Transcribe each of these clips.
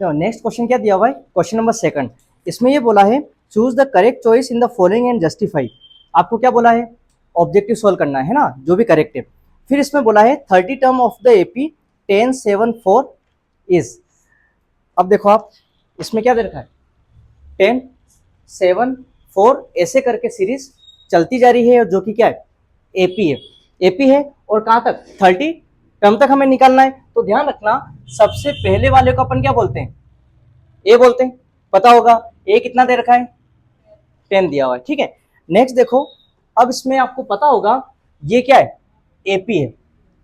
Next question क्या दिया हुआ है, क्वेश्चन नंबर 2। इसमें ये बोला है choose the correct choice in the following and justify. आपको क्या बोला है, ऑब्जेक्टिव सोल्व करना है ना, जो भी करेक्ट है। फिर इसमें बोला है 30 term of the AP 1074 is. अब देखो आप, इसमें क्या दे रखा है, 1074 ऐसे करके सीरीज चलती जा रही है, जो कि क्या है, एपी है। एपी है और कहां तक, 30 टर्म तक हमें निकालना है। तो ध्यान रखना, सबसे पहले वाले को अपन क्या बोलते हैं, ए बोलते हैं, पता होगा। ए कितना दे रखा है, 10 दिया हुआ है, ठीक है। नेक्स्ट देखो, अब इसमें आपको पता होगा ये क्या है, एपी है।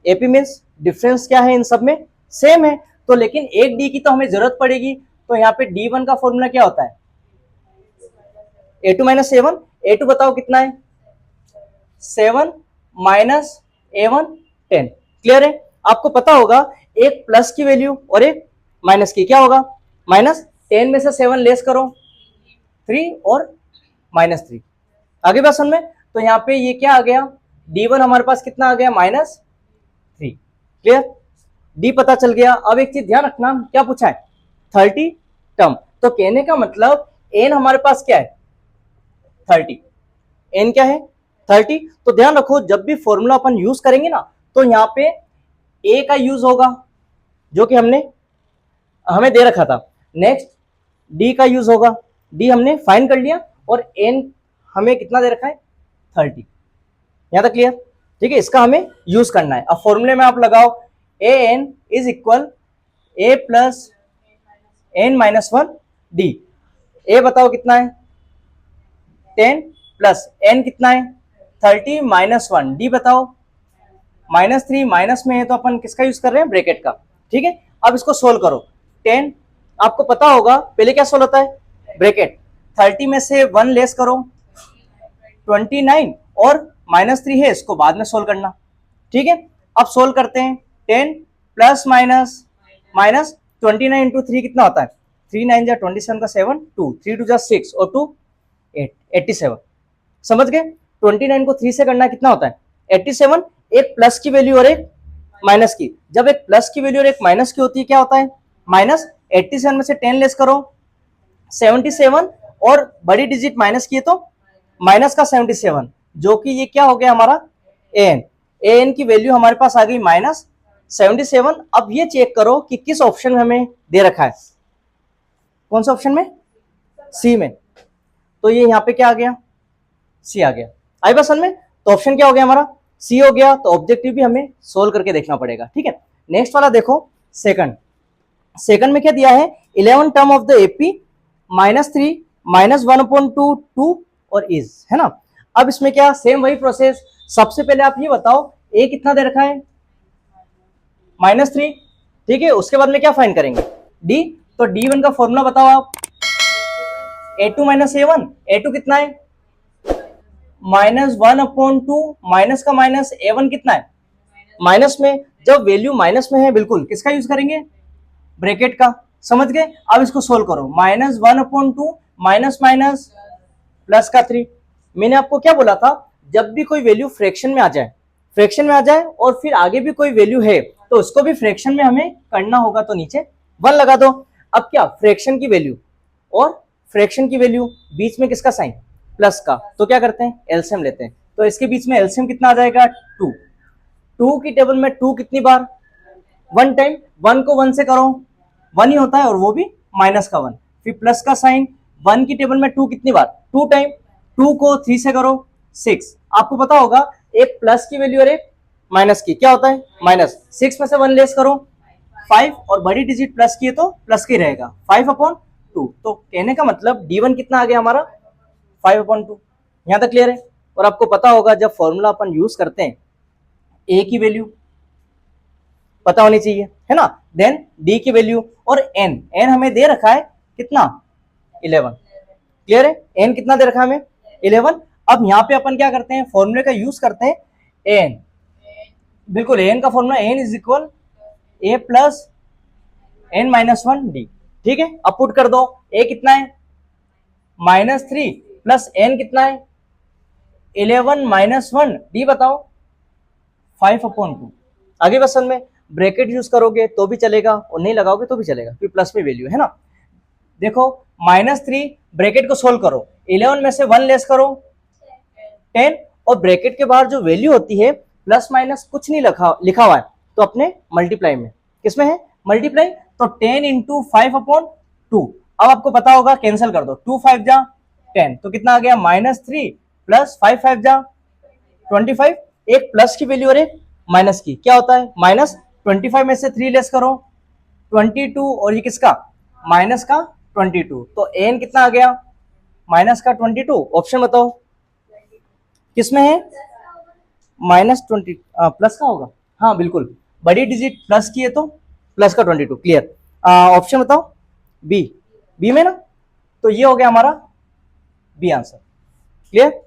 एपी मीन्स डिफरेंस क्या है इन सब में, सेम है। तो लेकिन एक डी की तो हमें जरूरत पड़ेगी, तो यहाँ पे D1 का फॉर्मूला क्या होता है, A2 माइनस A1। A2 बताओ कितना है, 7 माइनस A1 10। क्लियर है। आपको पता होगा एक प्लस की वैल्यू और एक माइनस की, क्या होगा, माइनस 10 में से 7 लेस करो, 3 और -3। आगे बात समझ में। तो यहाँ पे ये क्या आ गया, D1 हमारे पास कितना आ गया, -3। क्लियर, D पता चल गया। अब एक चीज ध्यान रखना, क्या पूछा है, 30 टर्म। तो कहने का मतलब n हमारे पास क्या है, 30। n क्या है, 30। तो ध्यान रखो, जब भी फॉर्मूला अपन यूज करेंगे ना, तो यहाँ पे a का यूज होगा, जो कि हमें दे रखा था। नेक्स्ट d का यूज होगा, d हमने फाइंड कर लिया, और n हमें कितना दे रखा है, 30। यहां तक क्लियर, ठीक है। इसका हमें यूज करना है। अब फॉर्मूले में आप लगाओ, an is equal a plus n minus 1 d। a बताओ कितना है, 10 प्लस n कितना है, 30 माइनस 1। d बताओ, -3। माइनस में है तो अपन किसका यूज कर रहे हैं, ब्रैकेट का, ठीक है। अब इसको सोल्व करो। 10 आपको पता होगा पहले क्या सोल्व होता है, ब्रैकेट। 30 में से 1 लेस करो, 29, और -3 है, इसको बाद में सोल्व करना, ठीक है। अब सोल्व करते हैं, 10 प्लस माइनस माइनस 29 इंटू 3 कितना होता है, 3 9 जा 27 का 7, 2 3 2 जा 6 और 2 8, 87। समझ गए। 29 को 3 से करना कितना होता है, 87। एक प्लस की वैल्यू और एक माइनस की। जब एक प्लस की वैल्यू और एक माइनस की होती है, क्या होता है, माइनस। 87 में से 10 लेस करो, 77, और बड़ी डिजिट माइनस की है तो माइनस का 77, जो कि ये क्या हो गया हमारा, an की वैल्यू हमारे पास आ गई -77। अब ये चेक करो कि किस ऑप्शन में हमें दे रखा है, कौन सा ऑप्शन में, सी में। तो ये यहाँ पे क्या आ गया, सी आ गया। आई बात समझ में। तो ऑप्शन क्या हो गया हमारा, सी हो गया। तो ऑब्जेक्टिव भी हमें सोल्व करके देखना पड़ेगा, ठीक है। नेक्स्ट वाला देखो, सेकंड में क्या दिया है, 11 टर्म ऑफ द एपी -3 -1/2 2 और इज, है ना। अब इसमें क्या, सेम वही प्रोसेस। सबसे पहले आप ये बताओ ए कितना दे रखा है, -3, ठीक है। उसके बाद में क्या फाइंड करेंगे, डी। तो D1 का फॉर्मूला बताओ आप, A2 माइनस A1। A2 कितना है, -1/2, माइनस का माइनस, A1 कितना है, माइनस में। जब वैल्यू माइनस में है, बिल्कुल किसका यूज करेंगे, ब्रैकेट का। समझ गए। अब इसको सोल्व करो, -1/2 माइनस माइनस प्लस का 3। मैंने आपको क्या बोला था, जब भी कोई वैल्यू फ्रैक्शन में आ जाए और फिर आगे भी कोई वैल्यू है, तो उसको भी फ्रैक्शन में हमें करना होगा, तो नीचे 1 लगा दो। अब क्या, फ्रैक्शन की वैल्यू और फ्रैक्शन की वैल्यू, बीच में किसका साइन, प्लस का। तो क्या करते हैं, एलसीएम लेते हैं। तो इसके बीच में एलसीएम कितना आ जाएगा, 2। 2 की टेबल में 2 कितनी बार, 1 टाइम। 1 को 1 से करो, 1 ही होता है, और वो भी माइनस का 1। फिर प्लस का साइन, 1 की टेबल में 2 कितनी बार, 2 टाइम। 2 को 3 से करो, 6। आपको पता होगा एक प्लस की वैल्यू और एक माइनस की, क्या होता है, माइनस। 6 में से 1 लेस करो, 5, और बड़ी डिजिट प्लस की है तो प्लस की रहेगा, 5/2। तो कहने का मतलब D1 कितना आ गया हमारा, 5/2। यहां तक क्लियर है। और आपको पता होगा जब फॉर्मूला अपन यूज करते हैं, ए की वैल्यू पता होनी चाहिए, है ना। देन डी की वैल्यू, और एन हमें दे रखा है कितना, 11। क्लियर है। एन कितना दे रखा है हमें, 11। अब यहाँ पे अपन क्या करते हैं, फॉर्मूले का यूज करते हैं, एन। बिल्कुल, एन का formula n is equal a plus n minus 1 d, ठीक है। अब पुट कर दो, ए कितना है, -3 प्लस एन कितना है, 11 माइनस 1, डी बताओ, 5/2। आगे बस में। ब्रैकेट यूज करोगे तो भी चलेगा और नहीं लगाओगे तो भी चलेगा, क्योंकि प्लस में वैल्यू है ना। देखो -3 ब्रैकेट को सोल्व करो, 11 में से 1 लेस करो 10, और ब्रैकेट के बाहर जो वैल्यू होती है प्लस माइनस कुछ नहीं लिखा हुआ है, तो अपने मल्टीप्लाई में, किसमें है मल्टीप्लाई, तो 10 इंटू 5/2। अब आपको पता होगा, कैंसिल कर दो, 2 5 जा 10, तो कितना आ गया -3 प्लस 5 5 जा 25। एक प्लस की वैल्यू और एक माइनस की, क्या होता है -25 में से 3 लेस करो 22, और ये किसका माइनस का 22, तो एन कितना आ गया माइनस का 22। ऑप्शन बताओ किसमें है -20, प्लस का होगा, हाँ बिल्कुल, बड़ी डिजिट प्लस की है तो प्लस का 22, क्लियर। ऑप्शन बताओ बी, बी में ना, तो ये हो गया हमारा बी आंसर, क्लियर।